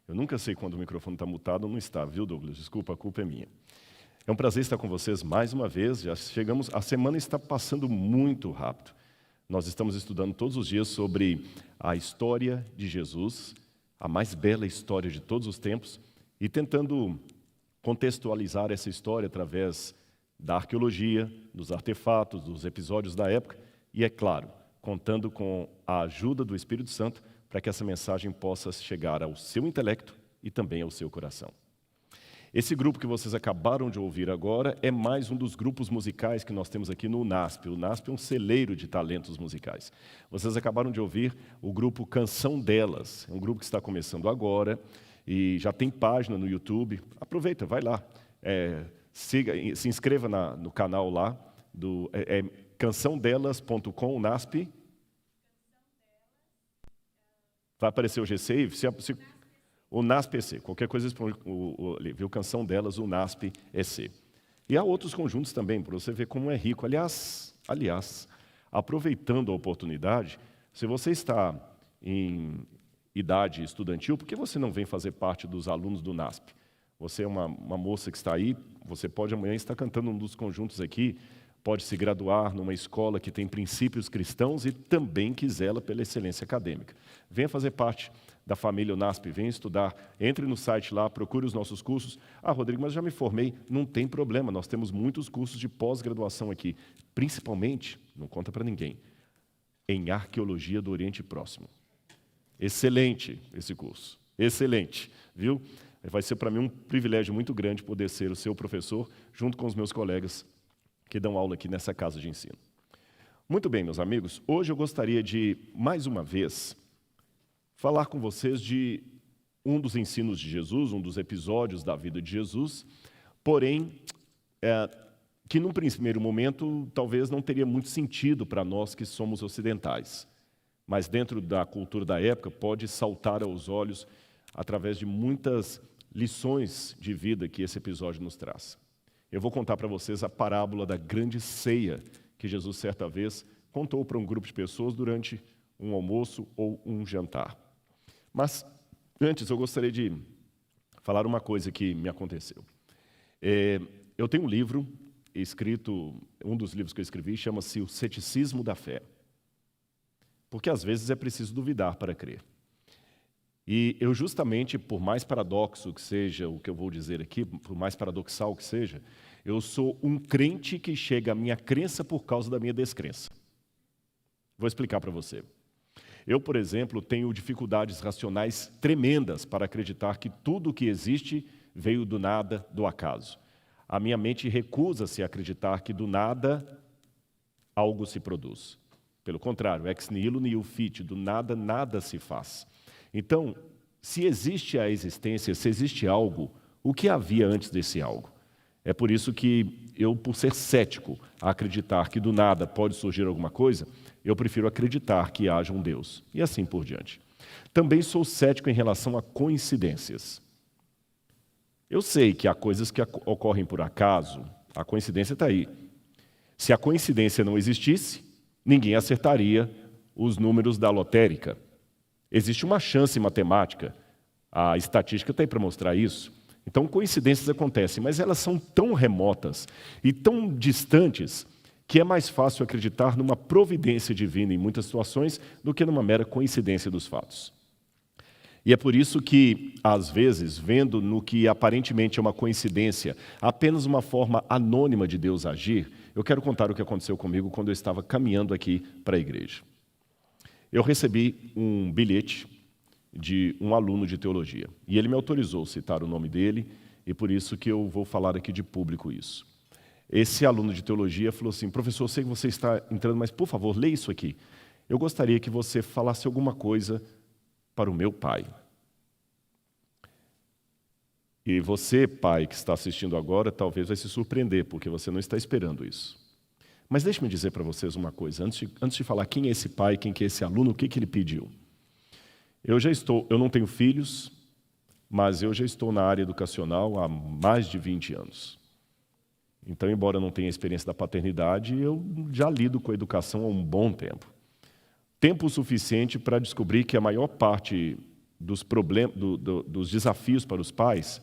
Eu nunca sei quando o microfone está mutado ou não está, viu, Douglas? Desculpa, a culpa é minha. É um prazer estar com vocês mais uma vez. Já chegamos, a semana está passando muito rápido. Nós estamos estudando todos os dias sobre a história de Jesus, a mais bela história de todos os tempos, e tentando contextualizar essa história através da arqueologia, dos artefatos, dos episódios da época, e, é claro, contando com a ajuda do Espírito Santo para que essa mensagem possa chegar ao seu intelecto e também ao seu coração. Esse grupo que vocês acabaram de ouvir agora é mais um dos grupos musicais que nós temos aqui no UNASP. O UNASP é um celeiro de talentos musicais. Vocês acabaram de ouvir o grupo Canção Delas. É um grupo que está começando agora e já tem página no YouTube. Aproveita, vai lá. Se inscreva no canal lá, cançãodelas.com, UNASP. Vai aparecer o G-Save, o NASP-EC, qualquer coisa, viu? Canção Delas, o NASP-EC. E há outros conjuntos também, para você ver como é rico. Aliás, aproveitando a oportunidade, se você está em idade estudantil, por que você não vem fazer parte dos alunos do NASP? Você é uma moça que está aí, você pode amanhã estar cantando um dos conjuntos aqui, pode se graduar numa escola que tem princípios cristãos e também que zela pela excelência acadêmica. Venha fazer parte da família UNASP, venha estudar, entre no site lá, procure os nossos cursos. Ah, Rodrigo, mas já me formei. Não tem problema, nós temos muitos cursos de pós-graduação aqui, principalmente, não conta para ninguém, em Arqueologia do Oriente Próximo. Excelente esse curso, excelente, viu? Vai ser para mim um privilégio muito grande poder ser o seu professor, junto com os meus colegas que dão aula aqui nessa casa de ensino. Muito bem, meus amigos, hoje eu gostaria de, mais uma vez, falar com vocês de um dos ensinos de Jesus, um dos episódios da vida de Jesus, porém, que num primeiro momento talvez não teria muito sentido para nós que somos ocidentais, mas dentro da cultura da época pode saltar aos olhos através de muitas lições de vida que esse episódio nos traz. Eu vou contar para vocês a parábola da grande ceia que Jesus, certa vez, contou para um grupo de pessoas durante um almoço ou um jantar. Mas, antes, eu gostaria de falar uma coisa que me aconteceu. Eu tenho um livro escrito, um dos livros que eu escrevi, chama-se O Ceticismo da Fé. Porque, às vezes, é preciso duvidar para crer. E eu, justamente, por mais paradoxo que seja o que eu vou dizer aqui, por mais paradoxal que seja, eu sou um crente que chega à minha crença por causa da minha descrença. Vou explicar para você. Eu, por exemplo, tenho dificuldades racionais tremendas para acreditar que tudo o que existe veio do nada, do acaso. A minha mente recusa-se a acreditar que do nada algo se produz. Pelo contrário, ex nihilo nihil fit, do nada nada se faz. Então, se existe a existência, se existe algo, o que havia antes desse algo? É por isso que eu, por ser cético a acreditar que do nada pode surgir alguma coisa, eu prefiro acreditar que haja um Deus, e assim por diante. Também sou cético em relação a coincidências. Eu sei que há coisas que ocorrem por acaso, a coincidência está aí. Se a coincidência não existisse, ninguém acertaria os números da lotérica. Existe uma chance matemática, a estatística está aí para mostrar isso. Então, coincidências acontecem, mas elas são tão remotas e tão distantes que é mais fácil acreditar numa providência divina em muitas situações do que numa mera coincidência dos fatos. E é por isso que, às vezes, vendo no que aparentemente é uma coincidência, apenas uma forma anônima de Deus agir, eu quero contar o que aconteceu comigo quando eu estava caminhando aqui para a igreja. Eu recebi um bilhete de um aluno de teologia, e ele me autorizou a citar o nome dele, e por isso que eu vou falar aqui de público isso. Esse aluno de teologia falou assim: professor, eu sei que você está entrando, mas por favor, leia isso aqui. Eu gostaria que você falasse alguma coisa para o meu pai. E você, pai, que está assistindo agora, talvez vai se surpreender, porque você não está esperando isso. Mas deixe-me dizer para vocês uma coisa, antes de falar quem é esse pai, quem é esse aluno, o que ele pediu. Eu não tenho filhos, mas eu já estou na área educacional há mais de 20 anos. Então, embora eu não tenha experiência da paternidade, eu já lido com a educação há um bom tempo. Tempo suficiente para descobrir que a maior parte dos problemas, dos desafios para os pais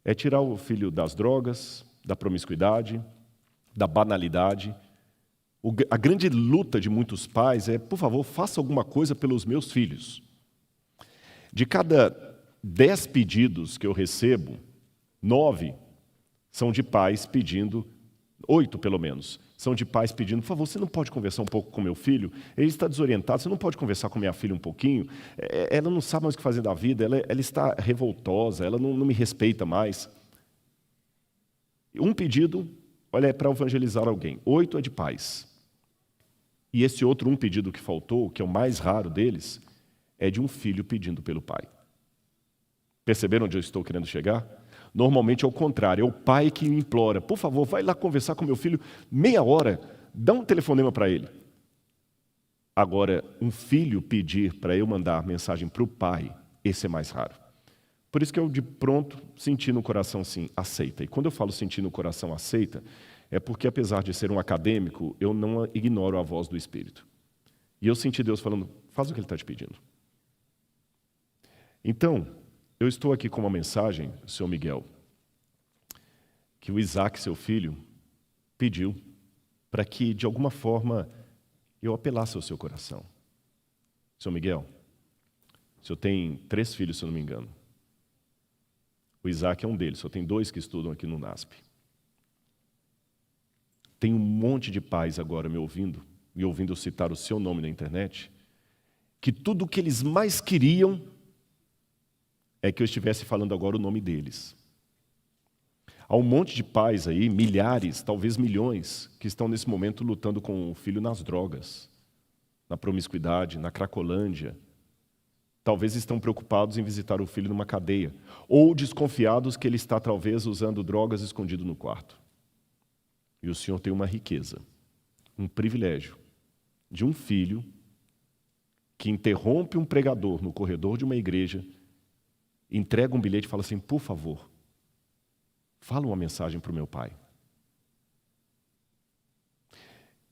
é tirar o filho das drogas, da promiscuidade, da banalidade. A grande luta de muitos pais é, por favor, faça alguma coisa pelos meus filhos. De cada 10 pedidos que eu recebo, 9 são de pais pedindo, 8 pelo menos, são de pais pedindo, por favor, você não pode conversar um pouco com meu filho? Ele está desorientado, você não pode conversar com minha filha um pouquinho? Ela não sabe mais o que fazer da vida, ela está revoltosa, ela não me respeita mais. Um pedido, olha, é para evangelizar alguém, 8 é de pais. E esse outro pedido que faltou, que é o mais raro deles, é de um filho pedindo pelo pai. Perceberam onde eu estou querendo chegar? Normalmente é o contrário, é o pai que implora, por favor, vai lá conversar com meu filho meia hora, dá um telefonema para ele. Agora, um filho pedir para eu mandar mensagem para o pai, esse é mais raro. Por isso que eu de pronto senti no coração assim, aceita. E quando eu falo sentir no coração aceita, é porque apesar de ser um acadêmico, eu não ignoro a voz do Espírito. E eu senti Deus falando, faz o que Ele está te pedindo. Então, eu estou aqui com uma mensagem, Sr. Miguel, que o Isaac, seu filho, pediu para que, de alguma forma, eu apelasse ao seu coração. Sr. Miguel, o senhor tem 3 filhos, se eu não me engano. O Isaac é um deles, só tem 2 que estudam aqui no NASP. Tem um monte de pais agora me ouvindo eu citar o seu nome na internet, que tudo o que eles mais queriam é que eu estivesse falando agora o nome deles. Há um monte de pais aí, milhares, talvez milhões, que estão nesse momento lutando com o filho nas drogas, na promiscuidade, na cracolândia. Talvez estão preocupados em visitar o filho numa cadeia, ou desconfiados que ele está talvez usando drogas escondido no quarto. E o Senhor tem uma riqueza, um privilégio de um filho que interrompe um pregador no corredor de uma igreja, entrega um bilhete e fala assim, por favor, fala uma mensagem para o meu pai.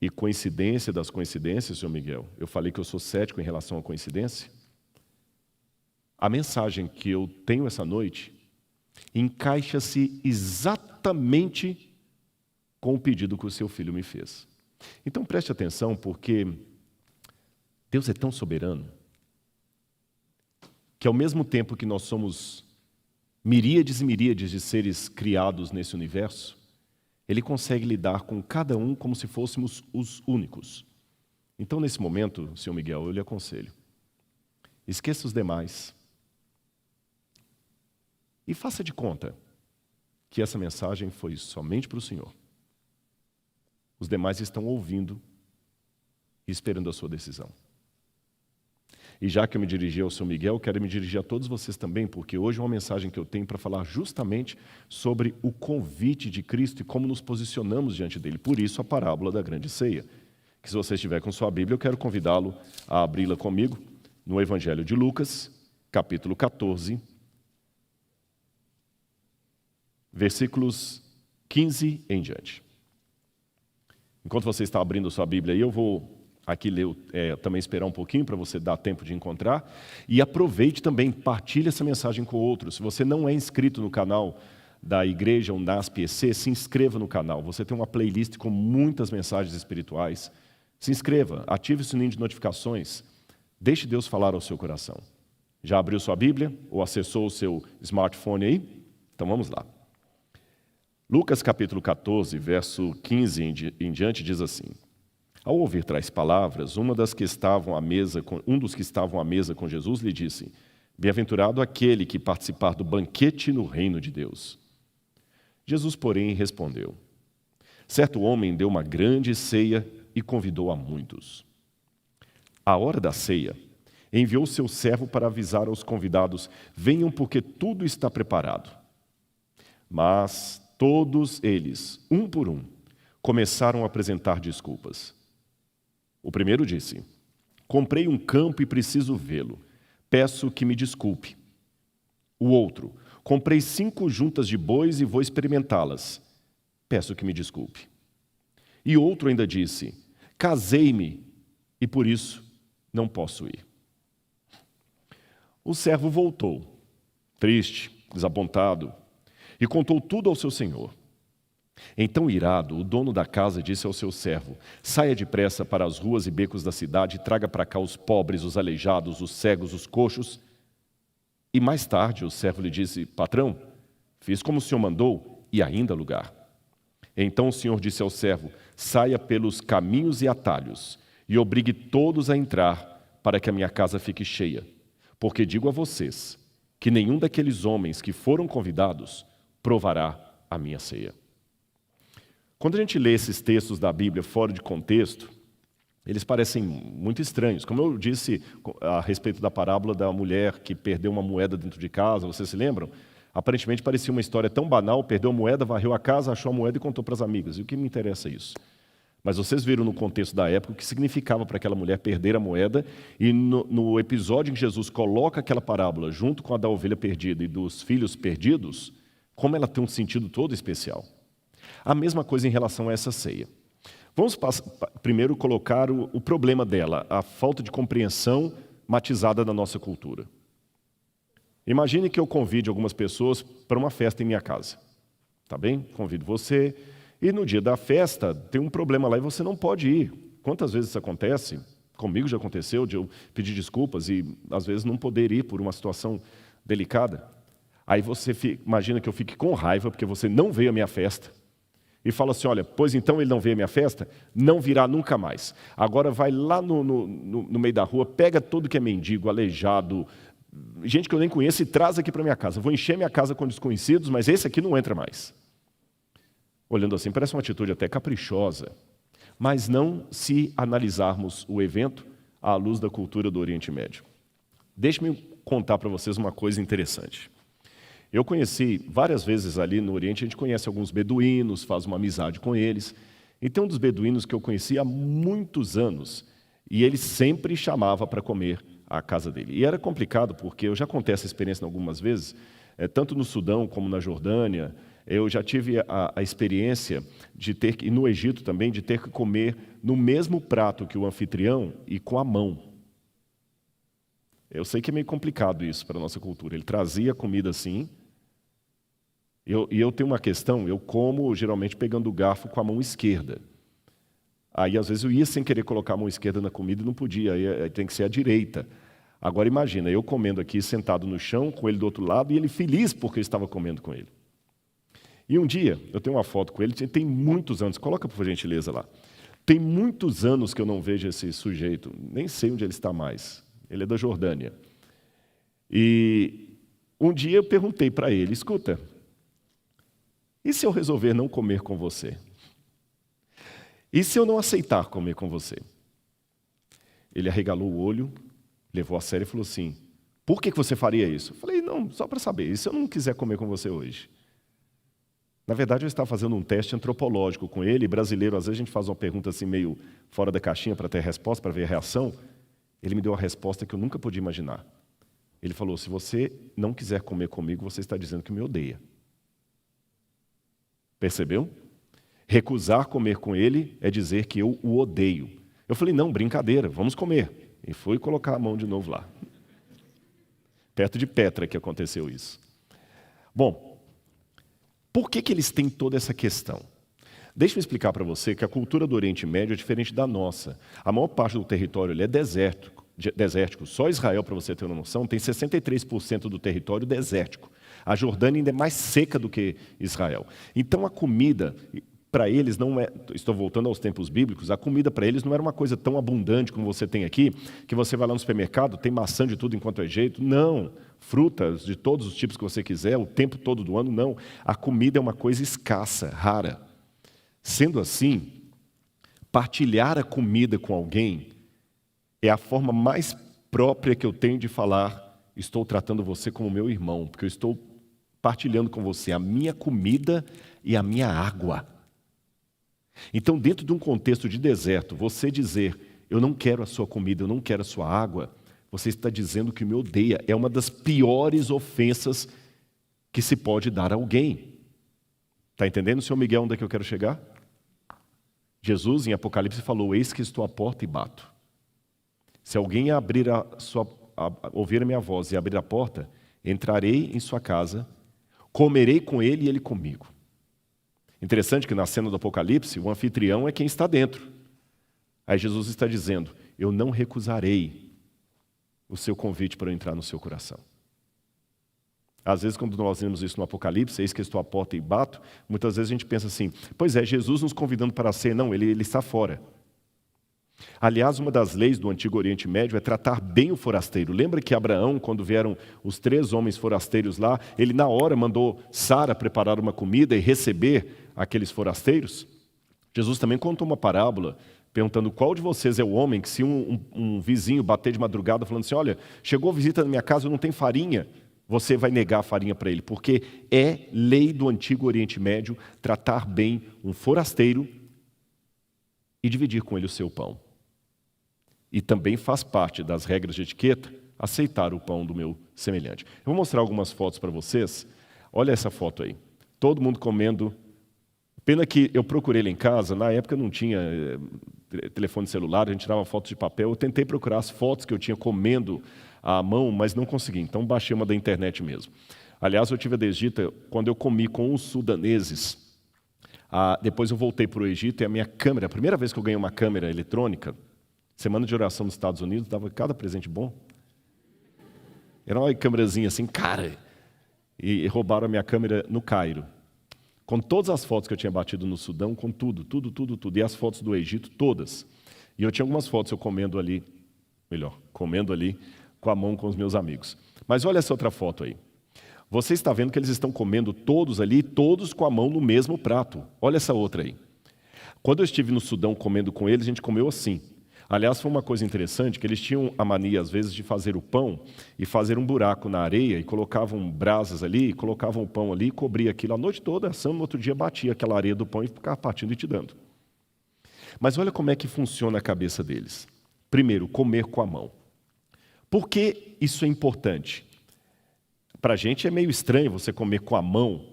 E coincidência das coincidências, Sr. Miguel, eu falei que eu sou cético em relação à coincidência. A mensagem que eu tenho essa noite encaixa-se exatamente com o pedido que o seu filho me fez. Então preste atenção, porque Deus é tão soberano que ao mesmo tempo que nós somos miríades e miríades de seres criados nesse universo, Ele consegue lidar com cada um como se fôssemos os únicos. Então, nesse momento, Sr. Miguel, eu lhe aconselho, esqueça os demais e faça de conta que essa mensagem foi somente para o Senhor. Os demais estão ouvindo e esperando a sua decisão. E já que eu me dirigi ao Sr. Miguel, quero me dirigir a todos vocês também, porque hoje é uma mensagem que eu tenho para falar justamente sobre o convite de Cristo e como nos posicionamos diante dele. Por isso, a parábola da grande ceia. Que se você estiver com sua Bíblia, eu quero convidá-lo a abri-la comigo no Evangelho de Lucas, capítulo 14, versículos 15 em diante. Enquanto você está abrindo sua Bíblia aí, eu vou aqui ler, também esperar um pouquinho para você dar tempo de encontrar. E aproveite também, partilhe essa mensagem com outros. Se você não é inscrito no canal da Igreja NASP-EC, se inscreva no canal. Você tem uma playlist com muitas mensagens espirituais. Se inscreva, ative o sininho de notificações. Deixe Deus falar ao seu coração. Já abriu sua Bíblia ou acessou o seu smartphone aí? Então vamos lá. Lucas capítulo 14, verso 15 em diante diz assim: Ao ouvir tais palavras, um dos que estavam à mesa com Jesus lhe disse: Bem-aventurado aquele que participar do banquete no reino de Deus. Jesus, porém, respondeu: Certo homem deu uma grande ceia e convidou a muitos. À hora da ceia, enviou seu servo para avisar aos convidados: Venham, porque tudo está preparado. Mas todos eles, um por um, começaram a apresentar desculpas. O primeiro disse: Comprei um campo e preciso vê-lo. Peço que me desculpe. O outro: Comprei 5 juntas de bois e vou experimentá-las. Peço que me desculpe. E outro ainda disse: Casei-me e por isso não posso ir. O servo voltou, triste, desapontado, e contou tudo ao seu senhor. Então, irado, o dono da casa disse ao seu servo: saia depressa para as ruas e becos da cidade e traga para cá os pobres, os aleijados, os cegos, os coxos. E mais tarde o servo lhe disse: patrão, fiz como o senhor mandou e ainda há lugar. Então o senhor disse ao servo: saia pelos caminhos e atalhos e obrigue todos a entrar para que a minha casa fique cheia. Porque digo a vocês que nenhum daqueles homens que foram convidados provará a minha ceia. Quando a gente lê esses textos da Bíblia fora de contexto, eles parecem muito estranhos. Como eu disse a respeito da parábola da mulher que perdeu uma moeda dentro de casa, vocês se lembram? Aparentemente parecia uma história tão banal, perdeu a moeda, varreu a casa, achou a moeda e contou para as amigas. E o que me interessa é isso? Mas vocês viram no contexto da época o que significava para aquela mulher perder a moeda, e no episódio em que Jesus coloca aquela parábola junto com a da ovelha perdida e dos filhos perdidos, como ela tem um sentido todo especial. A mesma coisa em relação a essa ceia. Vamos primeiro colocar o problema dela, a falta de compreensão matizada da nossa cultura. Imagine que eu convide algumas pessoas para uma festa em minha casa. Tá bem? Convido você, e no dia da festa tem um problema lá e você não pode ir. Quantas vezes isso acontece? Comigo já aconteceu de eu pedir desculpas e às vezes não poder ir por uma situação delicada. Aí você imagina que eu fique com raiva porque você não veio à minha festa. E fala assim: olha, pois então ele não veio à minha festa, não virá nunca mais. Agora vai lá no meio da rua, pega tudo que é mendigo, aleijado, gente que eu nem conheço, e traz aqui para minha casa. Vou encher minha casa com desconhecidos, mas esse aqui não entra mais. Olhando assim, parece uma atitude até caprichosa, mas não se analisarmos o evento à luz da cultura do Oriente Médio. Deixe-me contar para vocês uma coisa interessante. Eu conheci várias vezes ali no Oriente, a gente conhece alguns beduínos, faz uma amizade com eles. E tem um dos beduínos que eu conheci há muitos anos, e ele sempre chamava para comer à casa dele. E era complicado, porque eu já contei essa experiência algumas vezes, tanto no Sudão como na Jordânia. Eu já tive a experiência de ter que, e no Egito também, de ter que comer no mesmo prato que o anfitrião e com a mão. Eu sei que é meio complicado isso para a nossa cultura. Ele trazia comida assim. E eu tenho uma questão, eu como geralmente pegando o garfo com a mão esquerda. Aí às vezes eu ia sem querer colocar a mão esquerda na comida e não podia, aí tem que ser a direita. Agora imagina, eu comendo aqui sentado no chão, com ele do outro lado, e ele feliz porque eu estava comendo com ele. E um dia, eu tenho uma foto com ele, tem muitos anos, coloca por gentileza lá. Tem muitos anos que eu não vejo esse sujeito, nem sei onde ele está mais. Ele é da Jordânia. E um dia eu perguntei para ele: escuta, e se eu resolver não comer com você? E se eu não aceitar comer com você? Ele arregalou o olho, levou a sério e falou assim: por que você faria isso? Eu falei: não, só para saber, e se eu não quiser comer com você hoje? Na verdade, eu estava fazendo um teste antropológico com ele, brasileiro, às vezes a gente faz uma pergunta assim meio fora da caixinha para ter a resposta, para ver a reação. Ele me deu a resposta que eu nunca podia imaginar. Ele falou: se você não quiser comer comigo, você está dizendo que me odeia. Percebeu? Recusar comer com ele é dizer que eu o odeio. Eu falei: não, brincadeira, vamos comer. E fui colocar a mão de novo lá. Perto de Petra que aconteceu isso. Bom, por que eles têm toda essa questão? Deixa eu explicar para você que a cultura do Oriente Médio é diferente da nossa. A maior parte do território é desértico. Só Israel, para você ter uma noção, tem 63% do território desértico. A Jordânia ainda é mais seca do que Israel. Então a comida para eles não é, estou voltando aos tempos bíblicos, a comida para eles não era uma coisa tão abundante como você tem aqui, que você vai lá no supermercado, tem maçã de tudo enquanto é jeito. Não, frutas de todos os tipos que você quiser, o tempo todo do ano, não. A comida é uma coisa escassa, rara. Sendo assim, partilhar a comida com alguém é a forma mais própria que eu tenho de falar: estou tratando você como meu irmão, porque eu estou partilhando com você a minha comida e a minha água. Então, dentro de um contexto de deserto, você dizer: eu não quero a sua comida, eu não quero a sua água, você está dizendo que me odeia. É uma das piores ofensas que se pode dar a alguém. Está entendendo, senhor Miguel, onde é que eu quero chegar? Jesus, em Apocalipse, falou: eis que estou à porta e bato. Se alguém abrir a sua ouvir a minha voz e abrir a porta, entrarei em sua casa, comerei com ele e ele comigo. Interessante que na cena do Apocalipse, o anfitrião é quem está dentro. Aí Jesus está dizendo, eu não recusarei o seu convite para eu entrar no seu coração. Às vezes, quando nós vemos isso no Apocalipse, eis que estou à porta e bato, muitas vezes a gente pensa assim, pois é, Jesus nos convidando para a ceia. Não, ele está fora. Aliás, uma das leis do Antigo Oriente Médio é tratar bem o forasteiro. Lembra que Abraão, quando vieram os 3 homens forasteiros lá, ele na hora mandou Sara preparar uma comida e receber aqueles forasteiros? Jesus também contou uma parábola, perguntando qual de vocês é o homem que se um vizinho bater de madrugada falando assim, olha, chegou visita na minha casa, eu não tenho farinha, você vai negar a farinha para ele, porque é lei do Antigo Oriente Médio tratar bem um forasteiro e dividir com ele o seu pão. E também faz parte das regras de etiqueta aceitar o pão do meu semelhante. Eu vou mostrar algumas fotos para vocês. Olha essa foto aí. Todo mundo comendo. Pena que eu procurei lá em casa, na época não tinha telefone celular, a gente tirava fotos de papel. Eu tentei procurar as fotos que eu tinha comendo à mão, mas não consegui. Então baixei uma da internet mesmo. Aliás, eu tive a desdita quando eu comi com os sudaneses. Depois eu voltei para o Egito e a minha câmera, a primeira vez que eu ganhei uma câmera eletrônica, semana de oração nos Estados Unidos, dava cada presente bom. Era uma câmerazinha assim, cara. E roubaram a minha câmera no Cairo. Com todas as fotos que eu tinha batido no Sudão, com tudo. E as fotos do Egito, todas. E eu tinha algumas fotos eu comendo ali com a mão com os meus amigos. Mas olha essa outra foto aí. Você está vendo que eles estão comendo todos ali, todos com a mão no mesmo prato. Olha essa outra aí. Quando eu estive no Sudão comendo com eles, a gente comeu assim. Aliás, foi uma coisa interessante, que eles tinham a mania, às vezes, de fazer o pão e fazer um buraco na areia e colocavam brasas ali, e colocavam o pão ali e cobria aquilo a noite toda, assando, no outro dia batia aquela areia do pão e ficava partindo e te dando. Mas olha como é que funciona a cabeça deles. Primeiro, comer com a mão. Por que isso é importante? Para a gente é meio estranho você comer com a mão,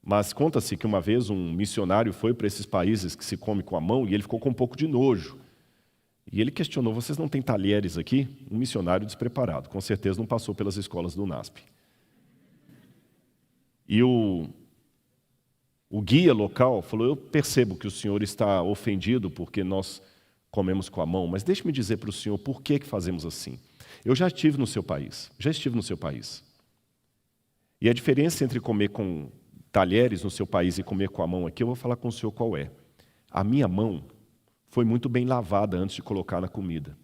mas conta-se que uma vez um missionário foi para esses países que se come com a mão e ele ficou com um pouco de nojo. E ele questionou, vocês não têm talheres aqui? Um missionário despreparado, com certeza não passou pelas escolas do NASP. E o guia local falou, eu percebo que o senhor está ofendido porque nós comemos com a mão, mas deixe-me dizer para o senhor por que fazemos assim. Eu já estive no seu país. E a diferença entre comer com talheres no seu país e comer com a mão aqui, eu vou falar com o senhor qual é. A minha mão foi muito bem lavada antes de colocar na comida,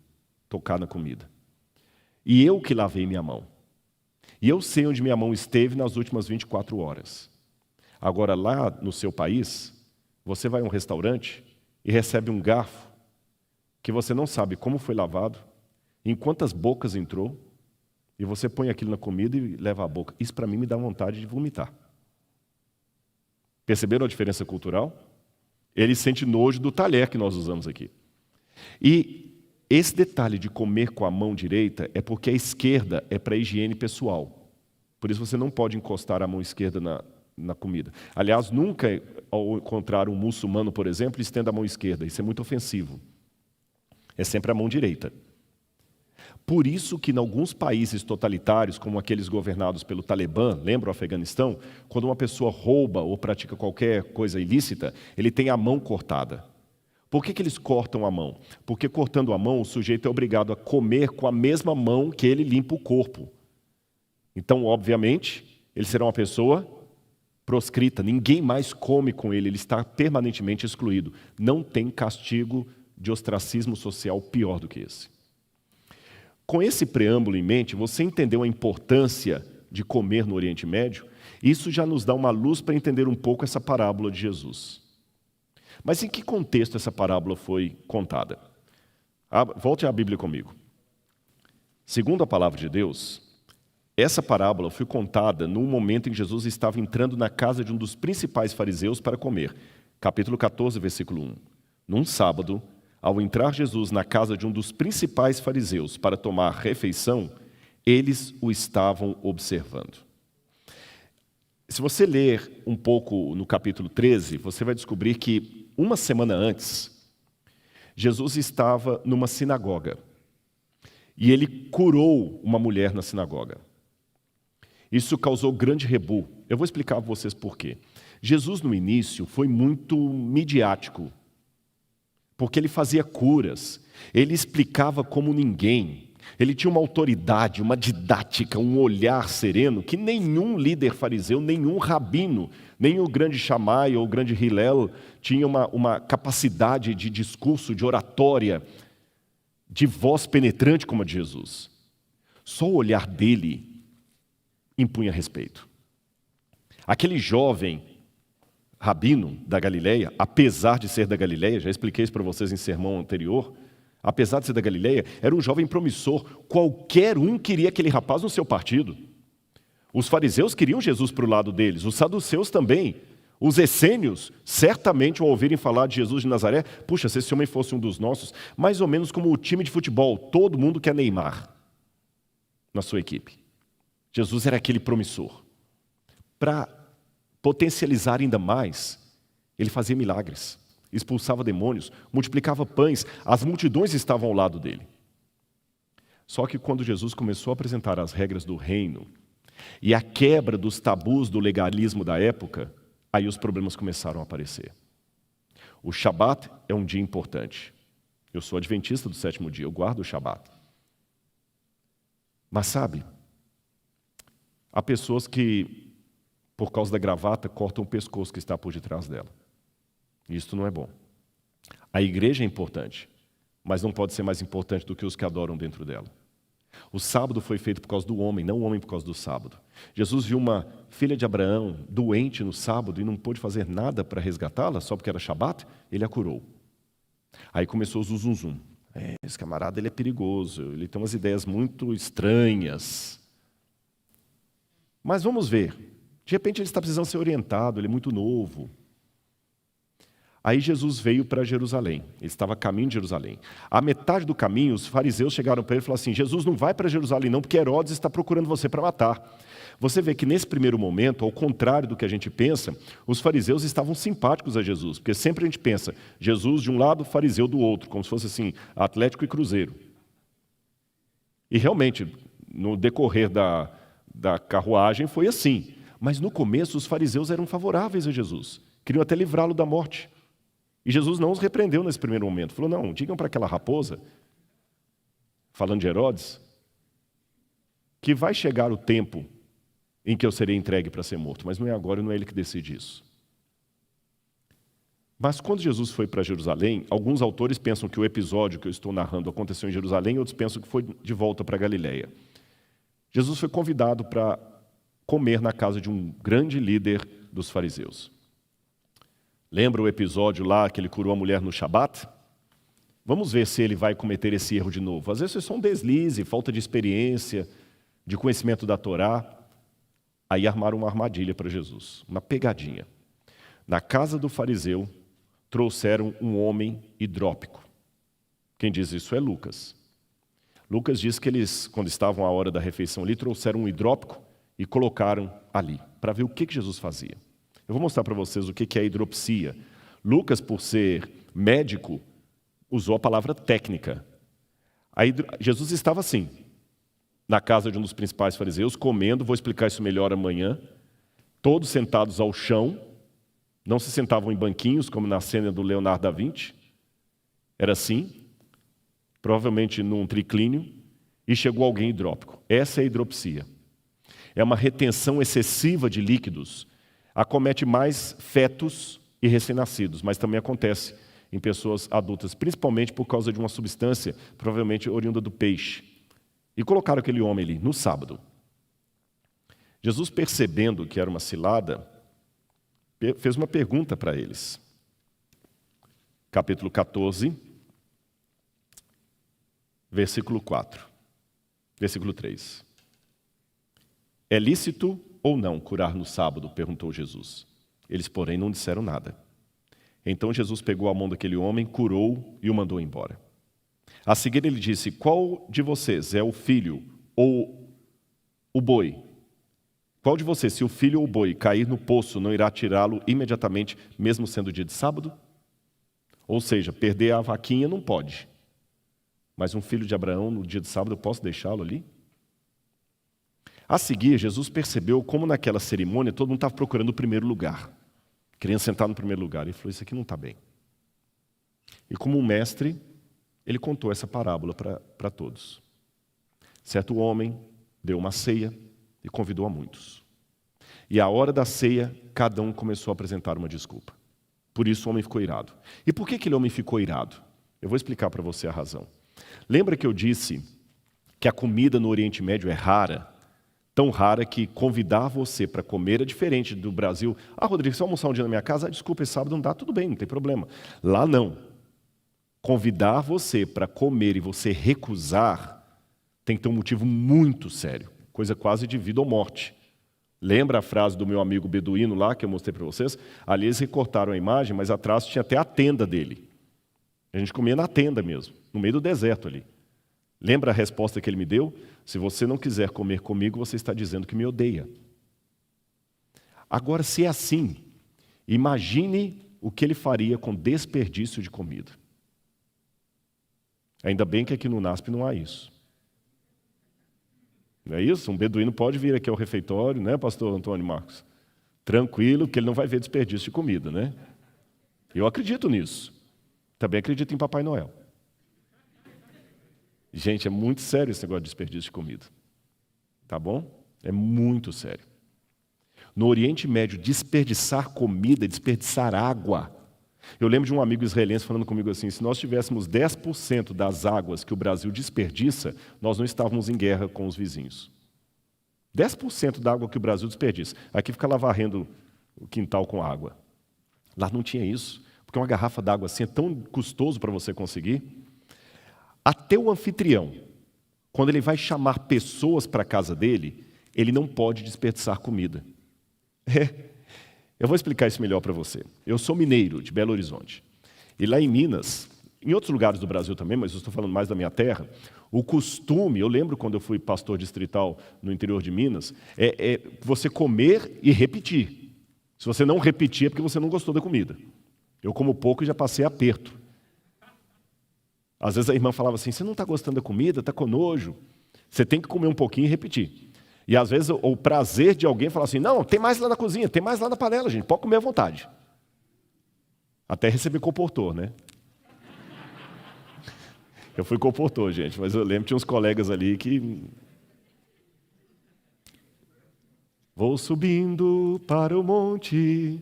tocar na comida. E eu que lavei minha mão. E eu sei onde minha mão esteve nas últimas 24 horas. Agora, lá no seu país, você vai a um restaurante e recebe um garfo que você não sabe como foi lavado, em quantas bocas entrou, e você põe aquilo na comida e leva à boca. Isso, para mim, me dá vontade de vomitar. Perceberam a diferença cultural? Ele sente nojo do talher que nós usamos aqui. E esse detalhe de comer com a mão direita é porque a esquerda é para higiene pessoal. Por isso você não pode encostar a mão esquerda na comida. Aliás, nunca, ao encontrar um muçulmano, por exemplo, estenda a mão esquerda. Isso é muito ofensivo. É sempre a mão direita. Por isso que em alguns países totalitários, como aqueles governados pelo Talibã, lembra o Afeganistão? Quando uma pessoa rouba ou pratica qualquer coisa ilícita, ele tem a mão cortada. Por que eles cortam a mão? Porque cortando a mão, o sujeito é obrigado a comer com a mesma mão que ele limpa o corpo. Então, obviamente, ele será uma pessoa proscrita. Ninguém mais come com ele, ele está permanentemente excluído. Não tem castigo de ostracismo social pior do que esse. Com esse preâmbulo em mente, você entendeu a importância de comer no Oriente Médio? Isso já nos dá uma luz para entender um pouco essa parábola de Jesus. Mas em que contexto essa parábola foi contada? Volte à Bíblia comigo. Segundo a palavra de Deus, essa parábola foi contada num momento em que Jesus estava entrando na casa de um dos principais fariseus para comer. Capítulo 14, versículo 1. Num sábado, ao entrar Jesus na casa de um dos principais fariseus para tomar refeição, eles o estavam observando. Se você ler um pouco no capítulo 13, você vai descobrir que uma semana antes, Jesus estava numa sinagoga. e ele curou uma mulher na sinagoga. Isso causou grande rebu. Eu vou explicar para vocês por quê. Jesus, no início, foi muito midiático, porque ele fazia curas, ele explicava como ninguém, ele tinha uma autoridade, uma didática, um olhar sereno que nenhum líder fariseu, nenhum rabino, nem o grande Shammai ou o grande Hillel tinha uma capacidade de discurso, de oratória, de voz penetrante como a de Jesus. Só o olhar dele impunha respeito. Aquele jovem rabino da Galileia, apesar de ser da Galileia, já expliquei isso para vocês em sermão anterior, apesar de ser da Galileia, era um jovem promissor. Qualquer um queria aquele rapaz no seu partido. Os fariseus queriam Jesus para o lado deles, os saduceus também. Os essênios, certamente, ao ouvirem falar de Jesus de Nazaré, puxa, se esse homem fosse um dos nossos, mais ou menos como o time de futebol, todo mundo quer Neymar na sua equipe. Jesus era aquele promissor. Para potencializar ainda mais, ele fazia milagres, expulsava demônios, multiplicava pães, as multidões estavam ao lado dele. Só que quando Jesus começou a apresentar as regras do reino e a quebra dos tabus do legalismo da época, aí os problemas começaram a aparecer. O Shabat é um dia importante. Eu sou adventista do 7º dia, eu guardo o Shabat. Mas sabe, há pessoas que, por causa da gravata, cortam o pescoço que está por detrás dela. Isso não é bom. A igreja é importante, mas não pode ser mais importante do que os que adoram dentro dela. O sábado foi feito por causa do homem, não o homem por causa do sábado. Jesus viu uma filha de Abraão doente no sábado e não pôde fazer nada para resgatá-la, só porque era Shabat, ele a curou. Aí começou o zum. Esse camarada ele é perigoso, ele tem umas ideias muito estranhas. Mas vamos ver. De repente ele está precisando ser orientado, ele é muito novo. Aí Jesus veio para Jerusalém, ele estava a caminho de Jerusalém. À metade do caminho, os fariseus chegaram para ele e falaram assim: Jesus, não vai para Jerusalém não, porque Herodes está procurando você para matar. Você vê que nesse primeiro momento, ao contrário do que a gente pensa, os fariseus estavam simpáticos a Jesus, porque sempre a gente pensa, Jesus de um lado, fariseu do outro, como se fosse assim, Atlético e Cruzeiro. E realmente, no decorrer da carruagem foi assim. Mas no começo os fariseus eram favoráveis a Jesus, queriam até livrá-lo da morte. E Jesus não os repreendeu nesse primeiro momento. Falou, não, digam para aquela raposa, falando de Herodes, que vai chegar o tempo em que eu serei entregue para ser morto, mas não é agora e não é ele que decide isso. Mas quando Jesus foi para Jerusalém, alguns autores pensam que o episódio que eu estou narrando aconteceu em Jerusalém, outros pensam que foi de volta para Galileia. Jesus foi convidado para comer na casa de um grande líder dos fariseus. Lembra o episódio lá que ele curou a mulher no Shabat? Vamos ver se ele vai cometer esse erro de novo. Às vezes é só um deslize, falta de experiência, de conhecimento da Torá. Aí armaram uma armadilha para Jesus, uma pegadinha. Na casa do fariseu, trouxeram um homem hidrópico. Quem diz isso é Lucas. Lucas diz que eles, quando estavam à hora da refeição ali, trouxeram um hidrópico e colocaram ali, para ver o que Jesus fazia. Eu vou mostrar para vocês o que é hidropsia. Lucas, por ser médico, usou a palavra técnica. Jesus estava assim, na casa de um dos principais fariseus, comendo, vou explicar isso melhor amanhã, todos sentados ao chão, não se sentavam em banquinhos, como na cena do Leonardo da Vinci, era assim, provavelmente num triclínio, e chegou alguém hidrópico. Essa é a hidropsia. É uma retenção excessiva de líquidos. Acomete mais fetos e recém-nascidos, mas também acontece em pessoas adultas, principalmente por causa de uma substância, provavelmente oriunda do peixe. E colocaram aquele homem ali, no sábado. Jesus, percebendo que era uma cilada, fez uma pergunta para eles. Capítulo 14, versículo 4. Versículo 3. É lícito ou não curar no sábado? Perguntou Jesus. Eles, porém, não disseram nada. Então Jesus pegou a mão daquele homem, curou e o mandou embora. A seguir ele disse, qual de vocês é o filho ou o boi? Qual de vocês, se o filho ou o boi cair no poço, não irá tirá-lo imediatamente, mesmo sendo dia de sábado? Ou seja, perder a vaquinha não pode. mas um filho de Abraão, no dia de sábado, eu posso deixá-lo ali? A seguir, Jesus percebeu como naquela cerimônia todo mundo estava procurando o primeiro lugar, querendo sentar no primeiro lugar. Ele falou, isso aqui não está bem. E como um mestre, ele contou essa parábola para todos. Certo homem deu uma ceia e convidou a muitos. E à hora da ceia, cada um começou a apresentar uma desculpa. Por isso o homem ficou irado. E por que aquele homem ficou irado? Eu vou explicar para você a razão. Lembra que eu disse que a comida no Oriente Médio é rara? Tão rara que convidar você para comer é diferente do Brasil. Ah, Rodrigo, se eu almoçar um dia na minha casa, desculpa, esse sábado não dá, tudo bem, não tem problema. Lá não. Convidar você para comer e você recusar tem que ter um motivo muito sério, coisa quase de vida ou morte. Lembra a frase do meu amigo beduíno lá, que eu mostrei para vocês? Ali eles recortaram a imagem, mas atrás tinha até a tenda dele. A gente comia na tenda mesmo, no meio do deserto ali. Lembra a resposta que ele me deu? Se você não quiser comer comigo, você está dizendo que me odeia. Agora, se é assim, imagine o que ele faria com desperdício de comida. Ainda bem que aqui no NASP não há isso. Não é isso? Um beduíno pode vir aqui ao refeitório, né, pastor Antônio Marcos? Tranquilo, que ele não vai ver desperdício de comida, né? Eu acredito nisso. Também acredito em Papai Noel. Gente, é muito sério esse negócio de desperdício de comida. Tá bom? É muito sério. No Oriente Médio, desperdiçar comida, desperdiçar água. Eu lembro de um amigo israelense falando comigo assim, se nós tivéssemos 10% das águas que o Brasil desperdiça, nós não estávamos em guerra com os vizinhos. 10% da água que o Brasil desperdiça. Aqui fica lá varrendo o quintal com água. Lá não tinha isso, porque uma garrafa d'água assim é tão custoso para você conseguir. Até o anfitrião, quando ele vai chamar pessoas para a casa dele, ele não pode desperdiçar comida. Eu vou explicar isso melhor para você. Eu sou mineiro, de Belo Horizonte. E lá em Minas, em outros lugares do Brasil também, mas eu estou falando mais da minha terra, o costume, eu lembro quando eu fui pastor distrital no interior de Minas, é você comer e repetir. Se você não repetir é porque você não gostou da comida. Eu como pouco e já passei aperto. Às vezes a irmã falava assim, você não está gostando da comida, está com nojo. Você tem que comer um pouquinho e repetir. E às vezes o prazer de alguém falar assim, não, tem mais lá na cozinha, tem mais lá na panela, gente, pode comer à vontade. Até receber comportor, né? Eu fui comportor, gente, mas eu lembro que tinha uns colegas ali que... Vou subindo para o monte...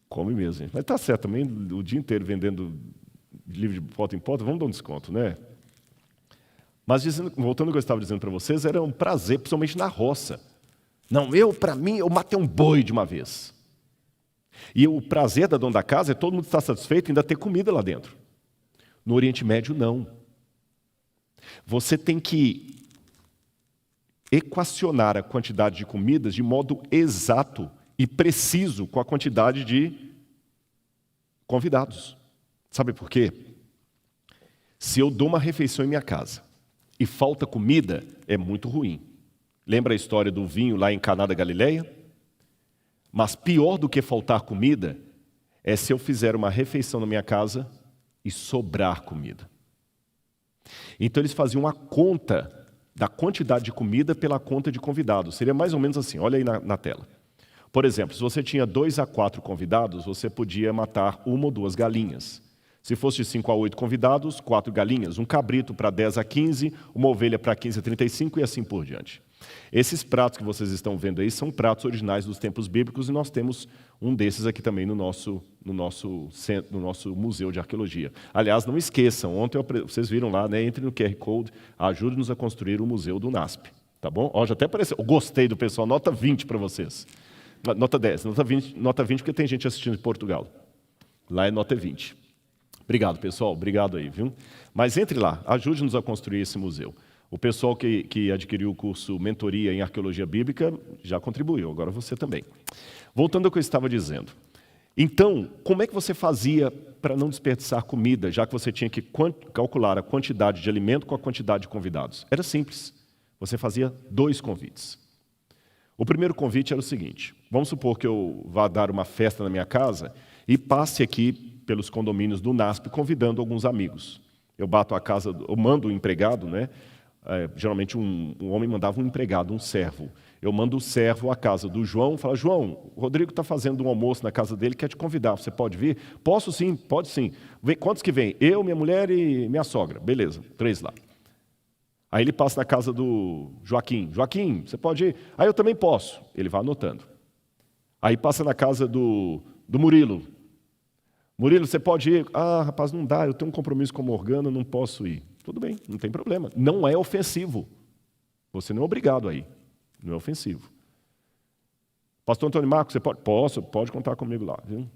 Come mesmo, gente. Mas está certo também, o dia inteiro vendendo livro de porta em porta, vamos dar um desconto, né? Mas voltando ao que eu estava dizendo para vocês, era um prazer, principalmente na roça. Não, para mim, eu matei um boi de uma vez. E o prazer da dona da casa é todo mundo estar satisfeito e ainda ter comida lá dentro. No Oriente Médio, não. Você tem que equacionar a quantidade de comidas de modo exato e preciso com a quantidade de convidados. Sabe por quê? Se eu dou uma refeição em minha casa e falta comida, é muito ruim. Lembra a história do vinho lá em Caná da Galileia? Mas pior do que faltar comida é se eu fizer uma refeição na minha casa e sobrar comida. Então eles faziam a conta da quantidade de comida pela conta de convidados. Seria mais ou menos assim, olha aí na tela. Por exemplo, se você tinha 2 a 4 convidados, você podia matar 1 ou 2 galinhas. Se fosse de 5 a 8 convidados, 4 galinhas, um cabrito para 10 a 15, uma ovelha para 15 a 35 e assim por diante. Esses pratos que vocês estão vendo aí são pratos originais dos tempos bíblicos e nós temos um desses aqui também no nosso Museu de Arqueologia. Aliás, não esqueçam, ontem vocês viram lá, né, entre no QR Code, ajude-nos a construir o Museu do NASP. Tá bom? Ó, já até apareceu, gostei do pessoal, nota 20 para vocês. Nota 10, nota 20 porque tem gente assistindo de Portugal. Lá é nota 20. Obrigado, pessoal, obrigado aí, viu? Mas entre lá, ajude-nos a construir esse museu. O pessoal que adquiriu o curso Mentoria em Arqueologia Bíblica já contribuiu, agora você também. Voltando ao que eu estava dizendo. Então, como é que você fazia para não desperdiçar comida, já que você tinha que calcular a quantidade de alimento com a quantidade de convidados? Era simples. Você fazia 2 convites. O primeiro convite era o seguinte, vamos supor que eu vá dar uma festa na minha casa e passe aqui pelos condomínios do NASP convidando alguns amigos. Eu bato a casa, eu mando o empregado, né? Geralmente um homem mandava um empregado, um servo. Eu mando o servo à casa do João, fala: João, o Rodrigo está fazendo um almoço na casa dele, quer te convidar, você pode vir? Posso sim, pode sim. Quantos que vem? Eu, minha mulher e minha sogra. Beleza, 3 lá. Aí ele passa na casa do Joaquim. Joaquim, você pode ir? Aí eu também posso. Ele vai anotando. Aí passa na casa do Murilo. Murilo, você pode ir? Ah, rapaz, não dá, eu tenho um compromisso com a Morgana, não posso ir. Tudo bem, não tem problema. Não é ofensivo. Você não é obrigado a ir. Não é ofensivo. Pastor Antônio Marcos, você pode? Posso, pode contar comigo lá, viu?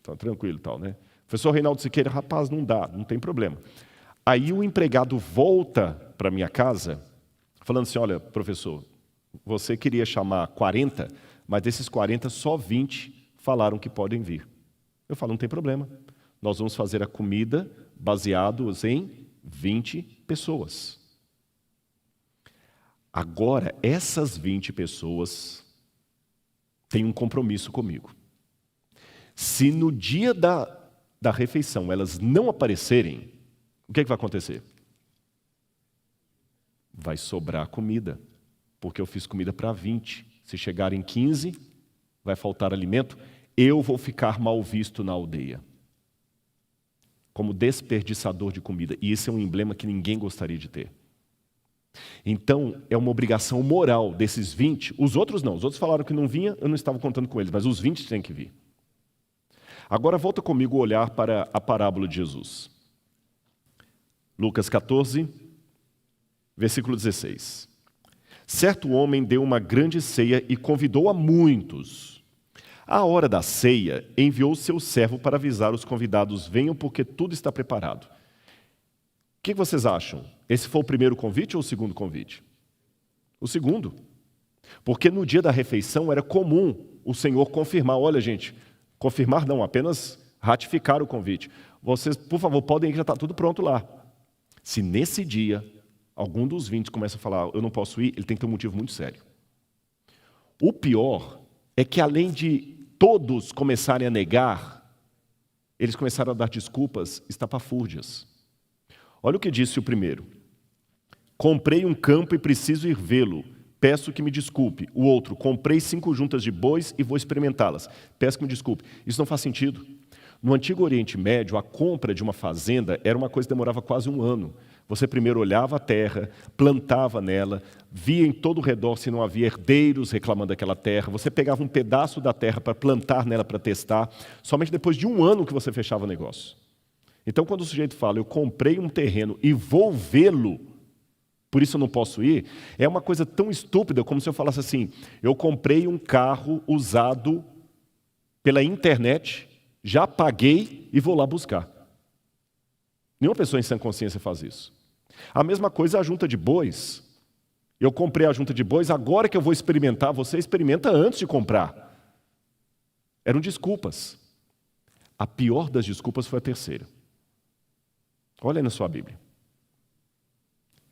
Tá tranquilo e tal, né? Professor Reinaldo Siqueira, rapaz, não dá, não tem problema. Aí o empregado volta para minha casa, falando assim: olha, professor, você queria chamar 40, mas desses 40, só 20 falaram que podem vir. Eu falo: não tem problema. Nós vamos fazer a comida baseados em 20 pessoas. Agora, essas 20 pessoas têm um compromisso comigo. Se no dia da refeição elas não aparecerem, o que vai acontecer? Vai sobrar comida, porque eu fiz comida para 20. Se chegarem 15, vai faltar alimento, eu vou ficar mal visto na aldeia, como desperdiçador de comida. E esse é um emblema que ninguém gostaria de ter. Então, é uma obrigação moral desses 20. Os outros não. Os outros falaram que não vinha, eu não estava contando com eles, mas os 20 têm que vir. Agora, volta comigo a olhar para a parábola de Jesus. Lucas 14, versículo 16. Certo homem deu uma grande ceia e convidou a muitos. À hora da ceia, enviou seu servo para avisar os convidados: venham, porque tudo está preparado. O que vocês acham? Esse foi o primeiro convite ou o segundo convite? O segundo. Porque no dia da refeição era comum o Senhor confirmar: olha, gente, confirmar não, apenas ratificar o convite. Vocês, por favor, podem ir, já está tudo pronto lá. Se nesse dia algum dos 20 começa a falar: eu não posso ir, ele tem que ter um motivo muito sério. O pior é que, além de todos começarem a negar, eles começaram a dar desculpas estapafúrdias. Olha o que disse o primeiro: comprei um campo e preciso ir vê-lo, peço que me desculpe. O outro: comprei 5 juntas de bois e vou experimentá-las, peço que me desculpe. Isso não faz sentido. No Antigo Oriente Médio, a compra de uma fazenda era uma coisa que demorava quase 1 ano. Você primeiro olhava a terra, plantava nela, via em todo o redor se não havia herdeiros reclamando daquela terra. Você pegava um pedaço da terra para plantar nela, para testar. Somente depois de 1 ano que você fechava o negócio. Então, quando o sujeito fala: eu comprei um terreno e vou vê-lo, por isso eu não posso ir, é uma coisa tão estúpida como se eu falasse assim: eu comprei um carro usado pela internet, já paguei e vou lá buscar. Nenhuma pessoa em sã consciência faz isso. A mesma coisa a junta de bois. Eu comprei a junta de bois, agora que eu vou experimentar, você experimenta antes de comprar. Eram desculpas. A pior das desculpas foi a terceira. Olha aí na sua Bíblia.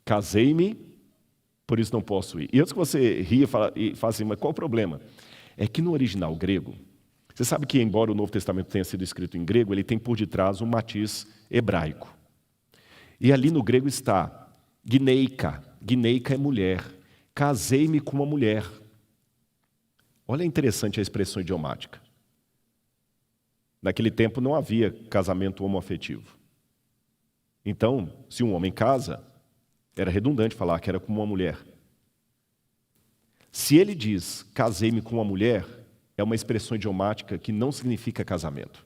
Casei-me, por isso não posso ir. E antes que você ria e fale assim: mas qual o problema? É que no original grego, você sabe que, embora o Novo Testamento tenha sido escrito em grego, ele tem por detrás um matiz hebraico. E ali no grego está gineica. Gineica é mulher. Casei-me com uma mulher. Olha, interessante a expressão idiomática. Naquele tempo não havia casamento homoafetivo. Então, se um homem casa, era redundante falar que era com uma mulher. Se ele diz casei-me com uma mulher, é uma expressão idiomática que não significa casamento.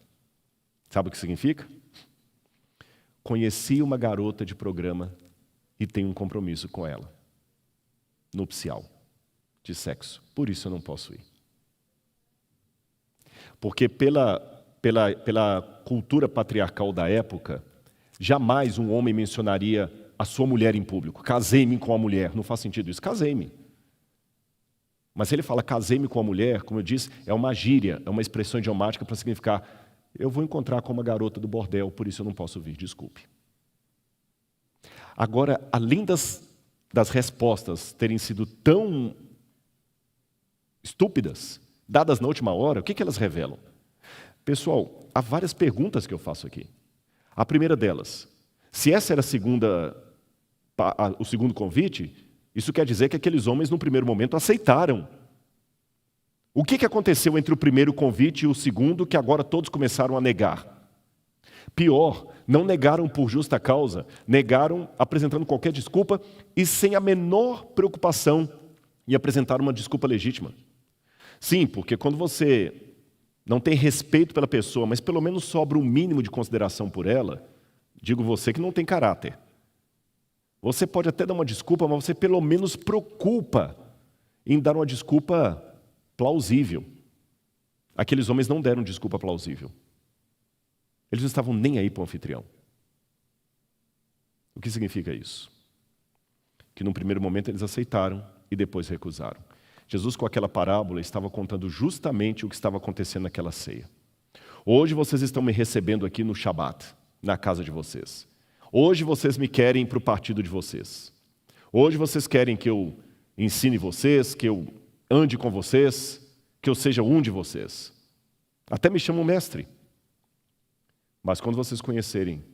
Sabe o que significa? Conheci uma garota de programa e tenho um compromisso com ela. Nupcial, de sexo. Por isso eu não posso ir. Porque pela cultura patriarcal da época, jamais um homem mencionaria a sua mulher em público. Casei-me com a mulher. Não faz sentido isso. Casei-me. Mas se ele fala casei-me com a mulher, como eu disse, é uma gíria, é uma expressão idiomática para significar: eu vou encontrar com uma garota do bordel, por isso eu não posso vir, desculpe. Agora, além das respostas terem sido tão estúpidas, dadas na última hora, o que elas revelam? Pessoal, há várias perguntas que eu faço aqui. A primeira delas, se essa era o segundo convite, isso quer dizer que aqueles homens, no primeiro momento, aceitaram. O que aconteceu entre o primeiro convite e o segundo, que agora todos começaram a negar? Pior, não negaram por justa causa, negaram apresentando qualquer desculpa e sem a menor preocupação em apresentar uma desculpa legítima. Sim, porque quando você não tem respeito pela pessoa, mas pelo menos sobra um mínimo de consideração por ela, digo você que não tem caráter. Você pode até dar uma desculpa, mas você pelo menos preocupa em dar uma desculpa plausível. Aqueles homens não deram desculpa plausível. Eles não estavam nem aí para o anfitrião. O que significa isso? Que num primeiro momento eles aceitaram e depois recusaram. Jesus, com aquela parábola, estava contando justamente o que estava acontecendo naquela ceia. Hoje vocês estão me recebendo aqui no Shabat, na casa de vocês. Hoje vocês me querem para o partido de vocês. Hoje vocês querem que eu ensine vocês, que eu ande com vocês, que eu seja um de vocês. Até me chamam mestre. Mas quando vocês conhecerem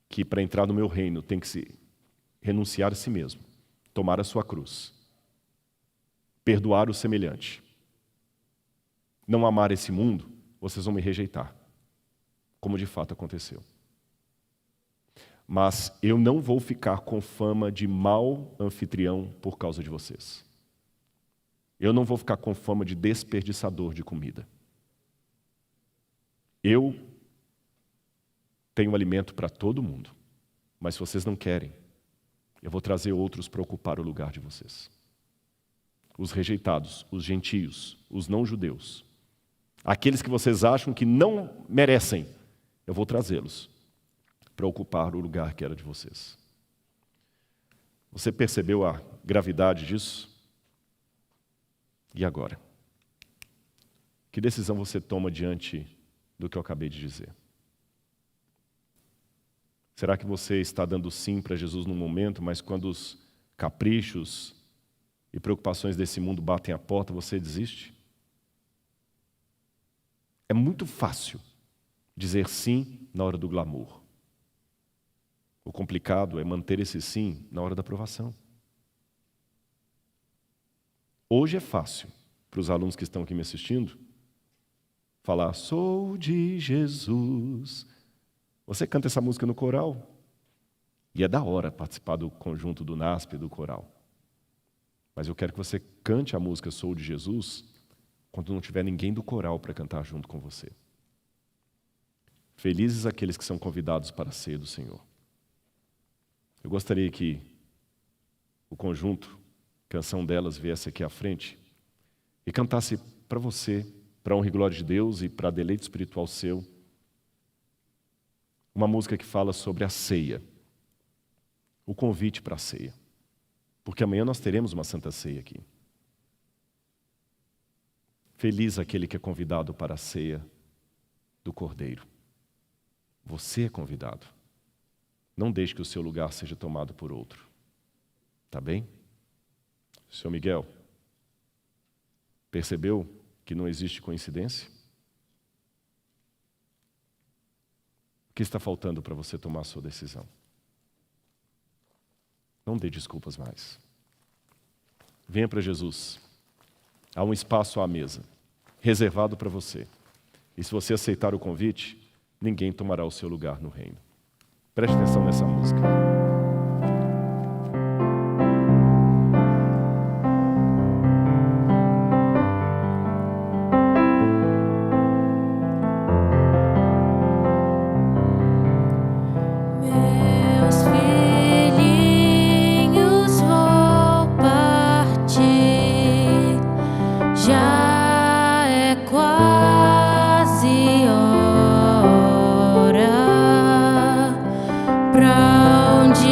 que para entrar no meu reino tem que se renunciar a si mesmo, tomar a sua cruz, perdoar o semelhante, não amar esse mundo, vocês vão me rejeitar, como de fato aconteceu. Mas eu não vou ficar com fama de mau anfitrião por causa de vocês. Eu não vou ficar com fama de desperdiçador de comida. Eu tenho alimento para todo mundo, mas se vocês não querem, eu vou trazer outros para ocupar o lugar de vocês. Os rejeitados, os gentios, os não-judeus, aqueles que vocês acham que não merecem, eu vou trazê-los para ocupar o lugar que era de vocês. Você percebeu a gravidade disso? E agora? Que decisão você toma diante do que eu acabei de dizer? Será que você está dando sim para Jesus num momento, mas quando os caprichos e preocupações desse mundo batem a porta, você desiste? É muito fácil dizer sim na hora do glamour. O complicado é manter esse sim na hora da provação. Hoje é fácil para os alunos que estão aqui me assistindo falar, sou de Jesus. Você canta essa música no coral e é da hora participar do conjunto do NASP e do coral. Mas eu quero que você cante a música Sou de Jesus quando não tiver ninguém do coral para cantar junto com você. Felizes aqueles que são convidados para a ceia do Senhor. Eu gostaria que o conjunto, Canção Delas, viesse aqui à frente e cantasse para você, para a honra e glória de Deus e para deleite espiritual seu, uma música que fala sobre a ceia, o convite para a ceia. Porque amanhã nós teremos uma santa ceia aqui. Feliz aquele que é convidado para a ceia do Cordeiro. Você é convidado. Não deixe que o seu lugar seja tomado por outro. Tá bem? Senhor Miguel, percebeu que não existe coincidência? O que está faltando para você tomar a sua decisão? Não dê desculpas mais. Venha para Jesus. Há um espaço à mesa, reservado para você. E se você aceitar o convite, ninguém tomará o seu lugar no reino. Preste atenção nessa música. Pra onde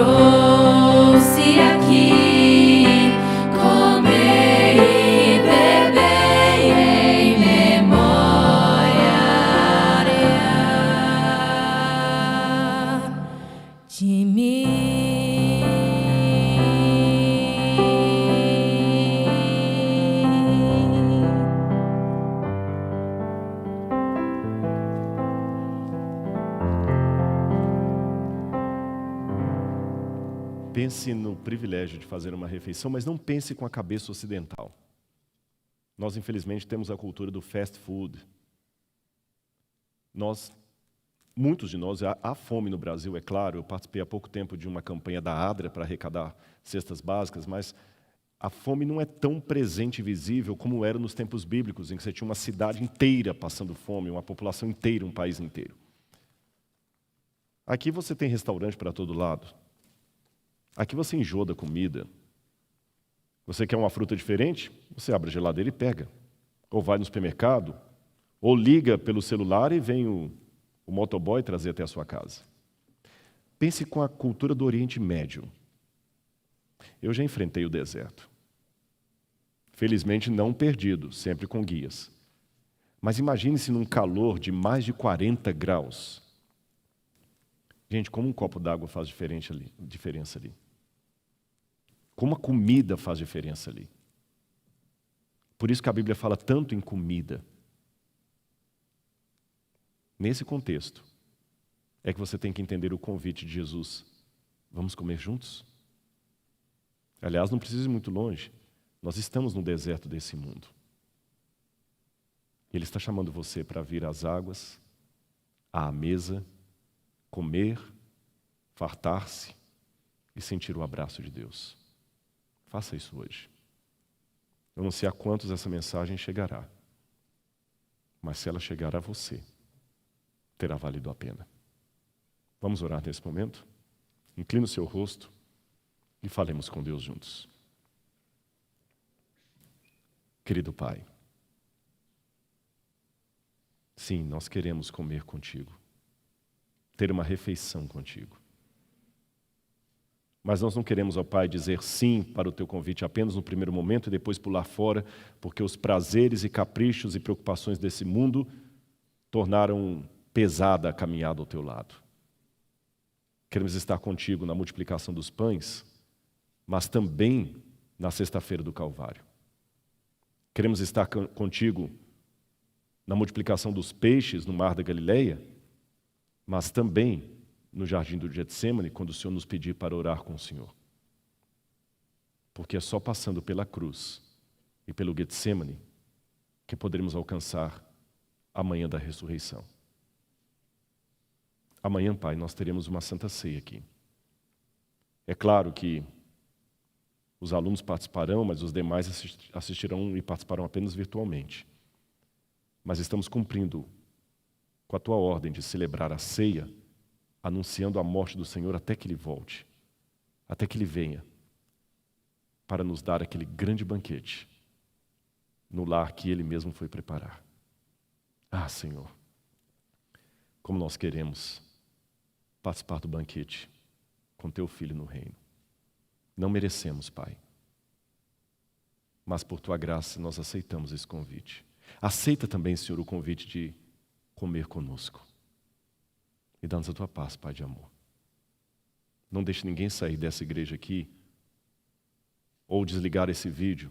trouxe aqui, comer e beber em memória de mim. Pense no privilégio de fazer uma refeição, mas não pense com a cabeça ocidental. Nós, infelizmente, temos a cultura do fast food. Muitos de nós, há fome no Brasil, é claro. Eu participei há pouco tempo de uma campanha da ADRA para arrecadar cestas básicas, mas a fome não é tão presente e visível como era nos tempos bíblicos, em que você tinha uma cidade inteira passando fome, uma população inteira, um país inteiro. Aqui você tem restaurante para todo lado. Aqui você enjoa da comida. Você quer uma fruta diferente? Você abre a geladeira e pega. Ou vai no supermercado, ou liga pelo celular e vem o motoboy trazer até a sua casa. Pense com a cultura do Oriente Médio. Eu já enfrentei o deserto. Felizmente não perdido, sempre com guias. Mas imagine-se num calor de mais de 40 graus. Gente, como um copo d'água faz diferença ali. Como a comida faz diferença ali. Por isso que a Bíblia fala tanto em comida. Nesse contexto, é que você tem que entender o convite de Jesus. Vamos comer juntos? Aliás, não precisa ir muito longe. Nós estamos no deserto desse mundo. Ele está chamando você para vir às águas, à mesa, comer, fartar-se e sentir o abraço de Deus. Faça isso hoje. Eu não sei a quantos essa mensagem chegará, mas se ela chegar a você, terá valido a pena. Vamos orar nesse momento? Inclina o seu rosto e falemos com Deus juntos. Querido Pai, sim, nós queremos comer contigo, ter uma refeição contigo. Mas nós não queremos, ó Pai, dizer sim para o teu convite apenas no primeiro momento e depois pular fora, porque os prazeres e caprichos e preocupações desse mundo tornaram pesada a caminhada ao teu lado. Queremos estar contigo na multiplicação dos pães, mas também na sexta-feira do Calvário. Queremos estar contigo na multiplicação dos peixes no mar da Galileia, mas também no jardim do Getsêmani, quando o Senhor nos pedir para orar com o Senhor. Porque é só passando pela cruz e pelo Getsêmani que poderemos alcançar a manhã da ressurreição. Amanhã, Pai, nós teremos uma Santa Ceia aqui. É claro que os alunos participarão, mas os demais assistirão e participarão apenas virtualmente. Mas estamos cumprindo com a Tua ordem de celebrar a ceia, anunciando a morte do Senhor até que Ele volte, até que Ele venha, para nos dar aquele grande banquete no lar que Ele mesmo foi preparar. Ah, Senhor, como nós queremos participar do banquete com Teu Filho no reino. Não merecemos, Pai, mas por Tua graça nós aceitamos esse convite. Aceita também, Senhor, o convite de comer conosco. E dá-nos a Tua paz, Pai de amor. Não deixe ninguém sair dessa igreja aqui ou desligar esse vídeo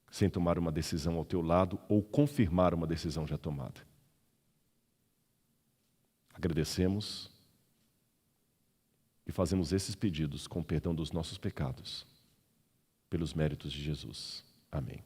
sem tomar uma decisão ao Teu lado ou confirmar uma decisão já tomada. Agradecemos e fazemos esses pedidos com perdão dos nossos pecados, pelos méritos de Jesus. Amém.